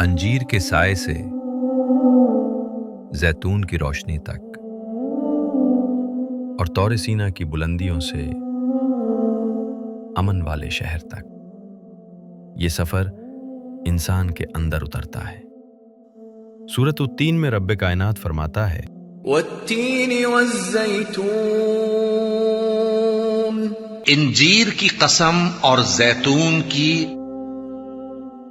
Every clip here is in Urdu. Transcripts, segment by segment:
انجیر کے سائے سے زیتون کی روشنی تک اور طور سینا کی بلندیوں سے امن والے شہر تک، یہ سفر انسان کے اندر اترتا ہے۔ سورۃ التین میں رب کائنات فرماتا ہے والتین والزیتون، انجیر کی قسم اور زیتون کی۔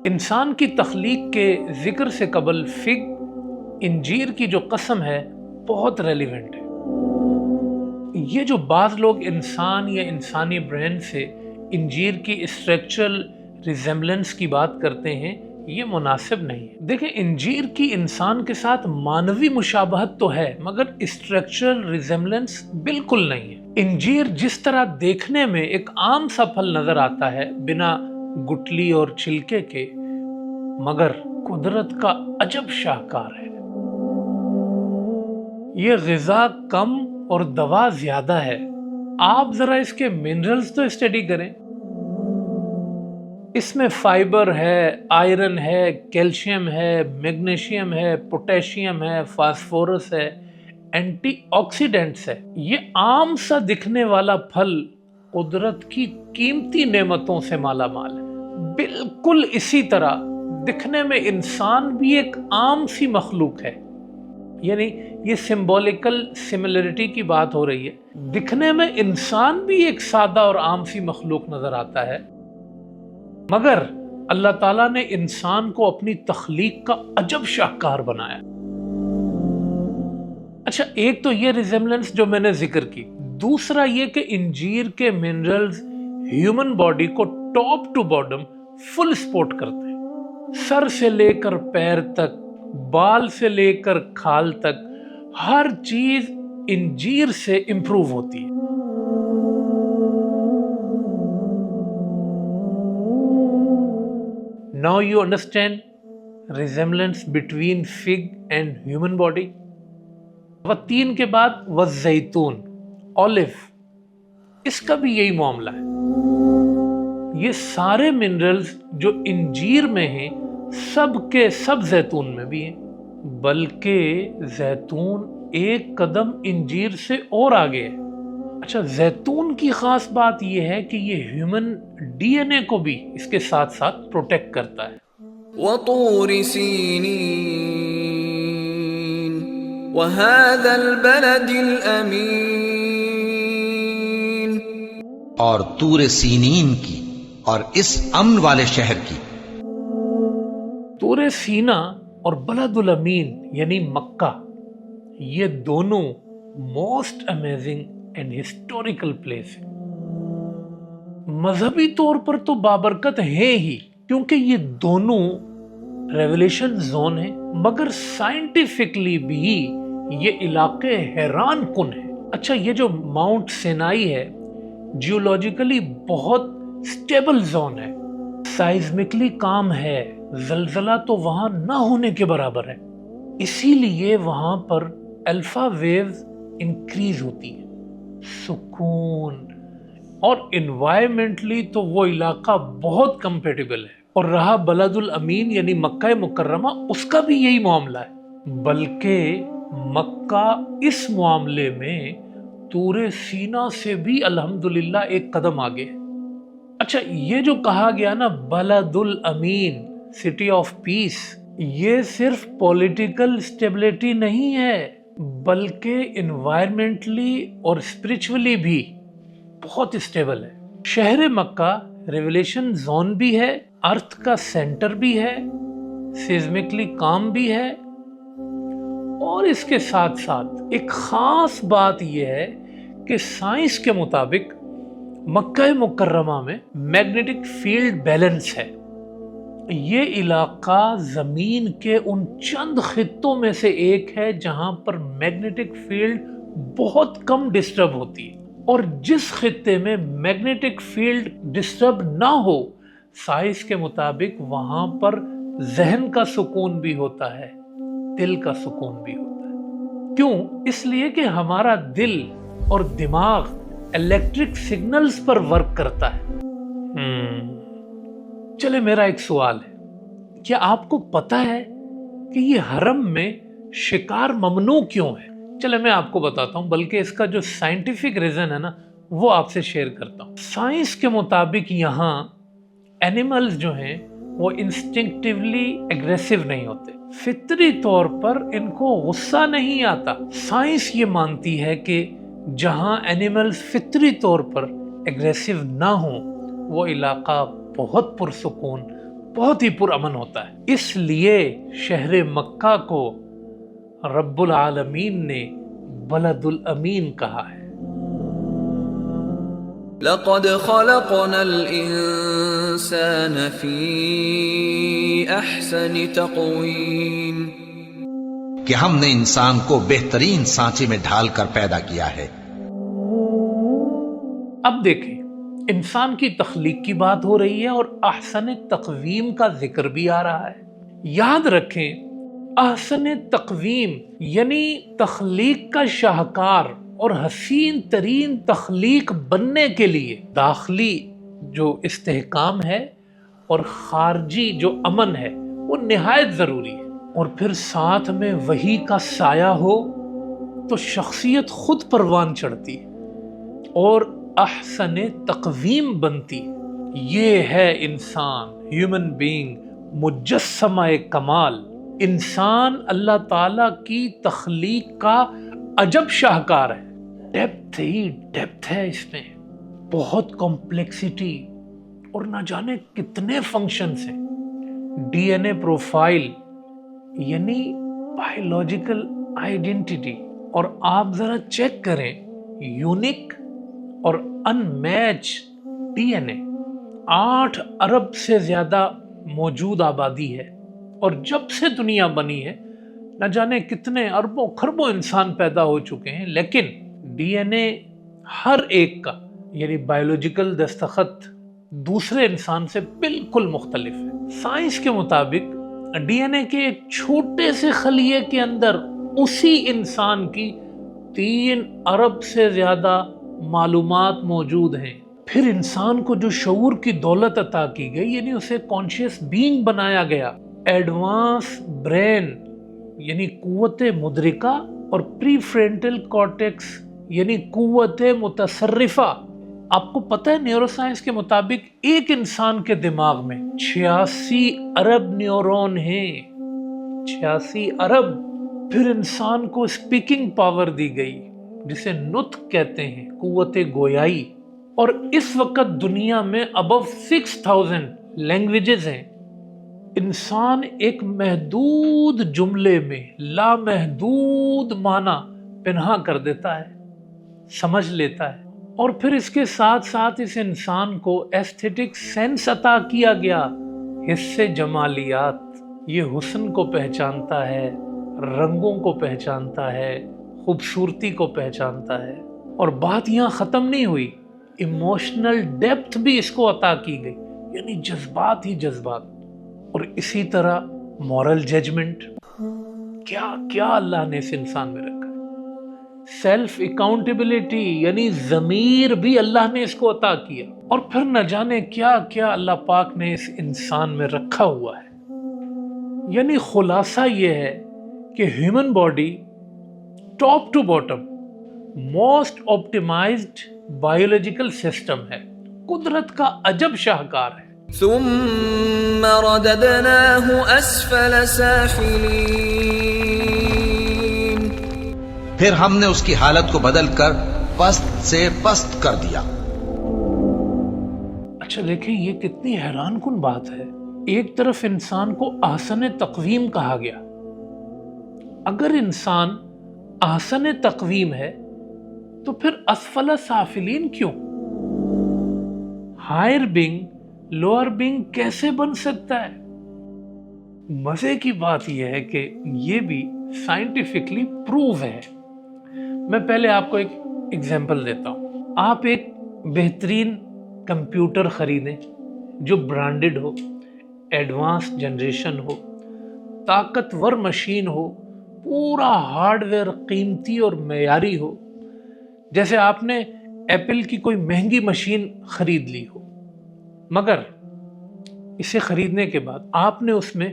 انسان کی تخلیق کے ذکر سے قبل فگ، انجیر کی جو قسم ہے بہت ریلیونٹ ہے۔ یہ جو بعض لوگ انسان یا انسانی برین سے انجیر کی اسٹرکچرل ریزیمبلنس کی بات کرتے ہیں، یہ مناسب نہیں ہے۔ دیکھیں، انجیر کی انسان کے ساتھ مانوی مشابہت تو ہے مگر اسٹرکچرل ریزیمبلنس بالکل نہیں ہے۔ انجیر جس طرح دیکھنے میں ایک عام سا پھل نظر آتا ہے بنا گٹلی اور چھلکے کے، مگر قدرت کا عجب شاہکار ہے۔ یہ غذا کم اور دوا زیادہ ہے۔ آپ ذرا اس کے منرلز تو اسٹڈی کریں۔ اس میں فائبر ہے، آئرن ہے، کیلشیم ہے، میگنیشیم ہے، پوٹیشیم ہے، فاسفورس ہے، اینٹی آکسیڈنٹس ہے۔ یہ عام سا دکھنے والا پھل قدرت کی قیمتی نعمتوں سے مالا مال ہے۔ بالکل اسی طرح دکھنے میں انسان بھی ایک عام سی مخلوق ہے، یعنی یہ سمبولیکل سملرٹی کی بات ہو رہی ہے۔ دکھنے میں انسان بھی ایک سادہ اور عام سی مخلوق نظر آتا ہے، مگر اللہ تعالیٰ نے انسان کو اپنی تخلیق کا عجب شاہکار بنایا۔ اچھا، ایک تو یہ ریزیمبلنس جو میں نے ذکر کی، دوسرا یہ کہ انجیر کے منرلز ہیومن باڈی کو top to bottom full support کرتے ہیں۔ سر سے لے کر پیر تک، بال سے لے کر کھال تک، ہر چیز انجیر سے امپروو ہوتی ہے۔ Now you understand resemblance between fig and human body. والتین کے بعد والزیتون، اولیو، اس کا بھی یہی معاملہ ہے۔ یہ سارے منرلز جو انجیر میں ہیں سب کے سب زیتون میں بھی ہیں، بلکہ زیتون ایک قدم انجیر سے اور آگے ہے۔ اچھا، زیتون کی خاص بات یہ ہے کہ یہ ہیومن ڈی این اے کو بھی اس کے ساتھ ساتھ پروٹیکٹ کرتا ہے۔ وطور سینین وهذا البلد الامین، اور طور سینین کی اور اس امن والے شہر کی۔ طور سینا اور بلد الامین یعنی مکہ، یہ دونوں most amazing and historical place ہے۔ مذہبی طور پر تو بابرکت ہے ہی، کیونکہ یہ دونوں ریولیشن زون ہیں، مگر سائنٹیفکلی بھی یہ علاقے حیران کن ہیں۔ اچھا، یہ جو ماؤنٹ سینائی ہے جیولوجیکلی بہت سٹیبل زون ہے، سائزمکلی کام ہے، زلزلہ تو وہاں نہ ہونے کے برابر ہے، اسی لیے وہاں پر الفا ویوز انکریز ہوتی ہے، سکون، اور انوائرمنٹلی تو وہ علاقہ بہت کمپیٹیبل ہے۔ اور رہا بلد الامین یعنی مکہ مکرمہ، اس کا بھی یہی معاملہ ہے، بلکہ مکہ اس معاملے میں طور سینا سے بھی الحمدللہ ایک قدم آگے ہے۔ اچھا، یہ جو کہا گیا نا بلد الامین، سٹی آف پیس، یہ صرف پولیٹیکل سٹیبلٹی نہیں ہے بلکہ انوائرمنٹلی اور اسپرچولی بھی بہت اسٹیبل ہے۔ شہر مکہ ریولیشن زون بھی ہے، ارتھ کا سینٹر بھی ہے، سیزمکلی کام بھی ہے، اور اس کے ساتھ ساتھ ایک خاص بات یہ ہے کہ سائنس کے مطابق مکہ مکرمہ میں میگنیٹک فیلڈ بیلنس ہے۔ یہ علاقہ زمین کے ان چند خطوں میں سے ایک ہے جہاں پر میگنیٹک فیلڈ بہت کم ڈسٹرب ہوتی ہے، اور جس خطے میں میگنیٹک فیلڈ ڈسٹرب نہ ہو، سائنس کے مطابق وہاں پر ذہن کا سکون بھی ہوتا ہے، دل کا سکون بھی ہوتا ہے۔ کیوں؟ اس لیے کہ ہمارا دل اور دماغ الیکٹرک سگنلز پر ورک کرتا ہے۔ چلے میرا ایک سوال ہے، کیا آپ کو پتا ہے کہ یہ حرم میں شکار ممنوع کیوں ہے؟ چلے میں آپ کو بتاتا ہوں، بلکہ اس کا جو سائنٹیفک ریزن ہے نا وہ آپ سے شیئر کرتا ہوں۔ سائنس کے مطابق یہاں اینیملز جو ہیں وہ انسٹنکٹیولی ایگریسو نہیں ہوتے، فطری طور پر ان کو غصہ نہیں آتا۔ سائنس یہ مانتی ہے کہ جہاں اینیملز فطری طور پر ایگریسو نہ ہوں وہ علاقہ بہت پرسکون، بہت ہی پرامن ہوتا ہے۔ اس لیے شہر مکہ کو رب العالمین نے بلد الامین کہا ہے۔ لقد خلقنا الإنسان في أحسن تقويم، کہ ہم نے انسان کو بہترین سانچے میں ڈھال کر پیدا کیا ہے۔ اب دیکھیں، انسان کی تخلیق کی بات ہو رہی ہے اور احسن تقویم کا ذکر بھی آ رہا ہے۔ یاد رکھیں، احسن تقویم یعنی تخلیق کا شاہکار اور حسین ترین تخلیق بننے کے لیے داخلی جو استحکام ہے اور خارجی جو امن ہے وہ نہایت ضروری ہے، اور پھر ساتھ میں وحی کا سایہ ہو تو شخصیت خود پروان چڑھتی ہے اور احسن تقویم بنتی ہے۔ یہ ہے انسان، ہیومن بینگ، مجسمہ کمال۔ انسان اللہ تعالیٰ کی تخلیق کا عجب شاہکار ہے۔ ڈیپتھ ہی ڈیپتھ ہے اس میں، بہت کمپلیکسٹی اور نہ جانے کتنے فنکشنز ہیں۔ ڈی این اے پروفائل یعنی بائیولوجیکل آئیڈینٹی، اور آپ ذرا چیک کریں، یونیک اور ان میچ ڈی این اے 8 ارب سے زیادہ موجود آبادی ہے، اور جب سے دنیا بنی ہے نہ جانے کتنے اربوں خربوں انسان پیدا ہو چکے ہیں، لیکن ڈی این اے ہر ایک کا یعنی بائیولوجیکل دستخط دوسرے انسان سے بالکل مختلف ہے۔ سائنس کے مطابق ڈی این اے کے ایک چھوٹے سے خلیے کے اندر اسی انسان کی 3 ارب سے زیادہ معلومات موجود ہیں۔ پھر انسان کو جو شعور کی دولت عطا کی گئی یعنی اسے کانشیس بینگ بنایا گیا، ایڈوانس برین یعنی قوت مدرکہ اور پری فرنٹل کارٹیکس یعنی قوت متصرفہ۔ آپ کو پتہ ہے نیورو سائنس کے مطابق ایک انسان کے دماغ میں 86 ارب نیورون ہیں، 86 ارب۔ پھر انسان کو اسپیکنگ پاور دی گئی جسے نطق کہتے ہیں، قوت گویائی، اور اس وقت دنیا میں ابو 6000 لینگویجز ہیں۔ انسان ایک محدود جملے میں لامحدود معنی پنہا کر دیتا ہے، سمجھ لیتا ہے، اور پھر اس کے ساتھ ساتھ اس انسان کو ایستھیٹک سینس عطا کیا گیا، حس جمالیات۔ یہ حسن کو پہچانتا ہے، رنگوں کو پہچانتا ہے، خوبصورتی کو پہچانتا ہے۔ اور بات یہاں ختم نہیں ہوئی، ایموشنل ڈیپتھ بھی اس کو عطا کی گئی، یعنی جذبات ہی جذبات، اور اسی طرح مورل ججمنٹ۔ کیا کیا اللہ نے اس انسان میں رکھا ہے، سیلف اکاؤنٹیبلٹی یعنی ضمیر بھی اللہ نے اس کو عطا کیا، اور پھر نہ جانے کیا کیا اللہ پاک نے اس انسان میں رکھا ہوا ہے۔ یعنی خلاصہ یہ ہے کہ human body top to bottom most optimized biological system ہے، قدرت کا عجب شاہکار ہے۔ ثم رددناه اسفل سافلين، پھر ہم نے اس کی حالت کو بدل کر پست سے پست کر دیا۔ اچھا دیکھیں، یہ کتنی حیران کن بات ہے۔ ایک طرف انسان کو احسن تقویم کہا گیا، اگر انسان احسن تقویم ہے تو پھر اسفل سافلین کیوں؟ ہائر بینگ لوئر بینگ کیسے بن سکتا ہے؟ مزے کی بات یہ ہے کہ یہ بھی سائنٹیفکلی پروو ہے۔ میں پہلے آپ کو ایک ایگزامپل دیتا ہوں۔ آپ ایک بہترین کمپیوٹر خریدیں جو برانڈڈ ہو، ایڈوانس جنریشن ہو، طاقتور مشین ہو، پورا ہارڈ ویئر قیمتی اور معیاری ہو، جیسے آپ نے ایپل کی کوئی مہنگی مشین خرید لی ہو، مگر اسے خریدنے کے بعد آپ نے اس میں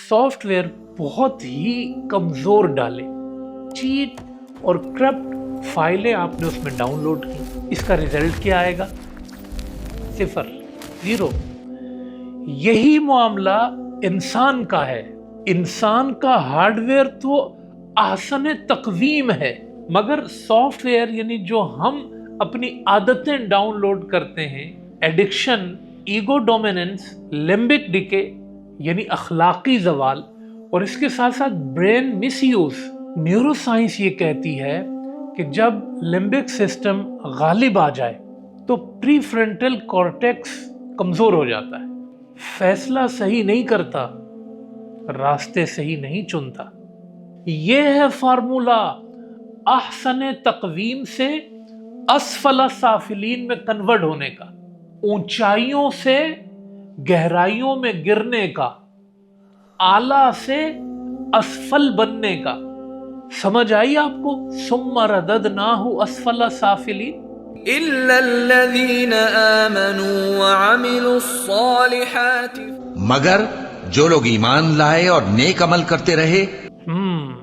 سافٹ ویئر بہت ہی کمزور ڈالے، چیٹ اور کرپٹ فائلیں آپ نے اس میں ڈاؤن لوڈ کی، اس کا ریزلٹ کیا آئے گا؟ 0، 0۔ یہی معاملہ انسان کا ہے۔ انسان کا ہارڈ ویئر تو احسن تقویم ہے، مگر سافٹ ویئر یعنی جو ہم اپنی عادتیں ڈاؤن لوڈ کرتے ہیں، addiction, ego dominance, limbic decay یعنی اخلاقی زوال، اور اس کے ساتھ ساتھ برین مس یوز۔ نیورو سائنس یہ کہتی ہے کہ جب لمبک سسٹم غالب آ جائے تو پری فرنٹل کارٹیکس کمزور ہو جاتا ہے، فیصلہ صحیح نہیں کرتا، راستے صحیح نہیں چنتا۔ یہ ہے فارمولا احسن تقویم سے اسفل سافلین میں کنورٹ ہونے کا، اونچائیوں سے گہرائیوں میں گرنے کا، اعلیٰ سے اسفل بننے کا۔ سمجھ آئی آپ کو؟ ثم رددناہ اسفل سافلین۔ إلا الذين آمنوا وعملوا الصالحات، مگر جو لوگ ایمان لائے اور نیک عمل کرتے رہے۔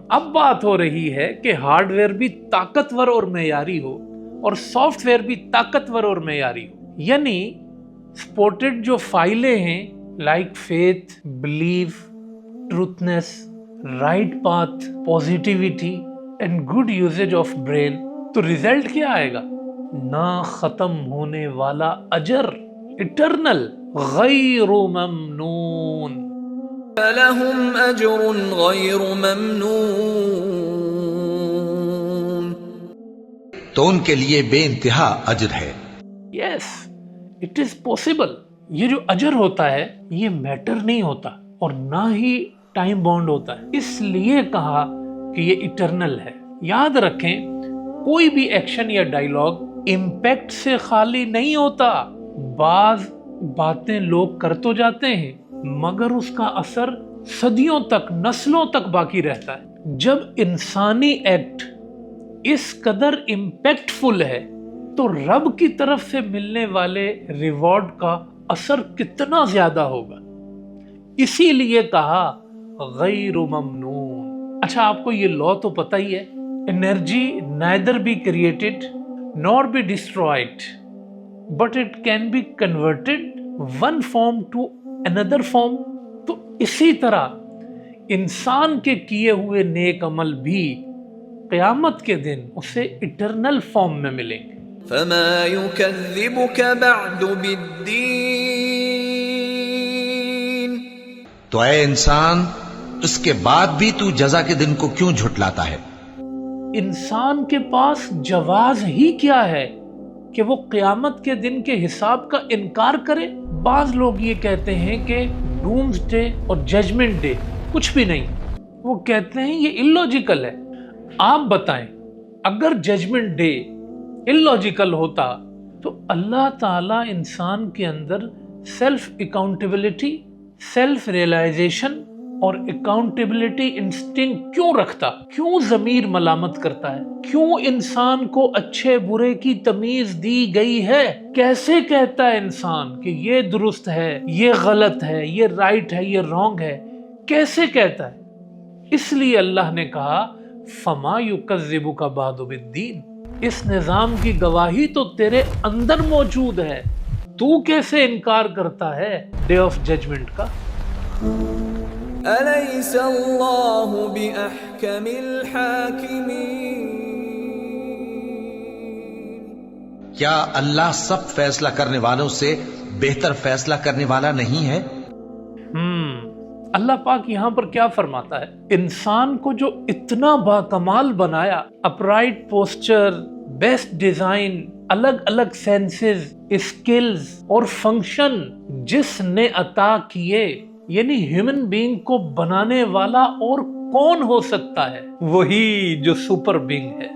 اب بات ہو رہی ہے کہ ہارڈ ویئر بھی طاقتور اور معیاری ہو اور سافٹ ویئر بھی طاقتور اور معیاری ہو، یعنی سپورٹڈ جو فائلیں ہیں like faith, belief, truthness, right path, positivity and good usage of brain, تو ریزلٹ کیا آئے گا؟ نہ ختم ہونے والا اجر، اٹرنل، غیر ممنون۔ فلهم أجر غير ممنون۔ تو ان کے لیے بے انتہا اجر ہے۔ یس، اٹ از پاسبل۔ یہ جو اجر ہوتا ہے یہ میٹر نہیں ہوتا اور نہ ہی ٹائم باؤنڈ ہوتا ہے، اس لیے کہا کہ یہ اٹرنل ہے۔ یاد رکھیں، کوئی بھی ایکشن یا ڈائیلاگ امپیکٹ سے خالی نہیں ہوتا۔ بعض باتیں لوگ کر تو جاتے ہیں مگر اس کا اثر صدیوں تک، نسلوں تک باقی رہتا ہے۔ جب انسانی ایکٹ اس قدر امپیکٹ فل ہے تو رب کی طرف سے ملنے والے ریوارڈ کا اثر کتنا زیادہ ہوگا، اسی لیے کہا غیر ممنون۔ اچھا، آپ کو یہ لا تو پتہ ہی ہے، energy neither be created nor be destroyed but it can be converted one form to another form۔ تو اسی طرح انسان کے کیے ہوئے نیک عمل بھی قیامت کے دن اسے اٹرنل فارم میں ملیں گے۔ فما يكذبك بعد بالدين، تو اے انسان، اس کے بعد بھی تو جزا کے دن کو کیوں جھٹلاتا ہے؟ انسان کے پاس جواز ہی کیا ہے کہ وہ قیامت کے دن کے حساب کا انکار کرے؟ بعض لوگ یہ کہتے ہیں کہ ڈومز ڈے اور ججمنٹ ڈے کچھ بھی نہیں، وہ کہتے ہیں یہ illogical ہے۔ آپ بتائیں، اگر ججمنٹ ڈے illogical ہوتا تو اللہ تعالیٰ انسان کے اندر سیلف اکاؤنٹیبلٹی، سیلف ریئلائزیشن اور اکاؤنٹیبلٹی انسٹنکٹ کیوں رکھتا؟ کیوں ضمیر ملامت کرتا ہے؟ کیوں انسان کو اچھے برے کی تمیز دی گئی ہے؟ کیسے کہتا ہے انسان کہ یہ درست ہے، یہ غلط ہے، یہ رائٹ ہے، یہ رانگ ہے؟ کیسے کہتا ہے؟ اس لیے اللہ نے کہا فما یکذبک بعد بالدین، اس نظام کی گواہی تو تیرے اندر موجود ہے، تو کیسے انکار کرتا ہے ڈے آف ججمنٹ کا؟ أليس الله بأحكم الحاكمين، کیا اللہ سب فیصلہ کرنے والوں سے بہتر فیصلہ کرنے والا نہیں ہے؟ اللہ پاک یہاں پر کیا فرماتا ہے؟ انسان کو جو اتنا باکمال بنایا، اپرائٹ پوسچر، بیسٹ ڈیزائن، الگ الگ سینسز، اسکلز اور فنکشن جس نے عطا کیے، یعنی ہیومن بینگ کو بنانے والا اور کون ہو سکتا ہے؟ وہی جو سپر بینگ ہے۔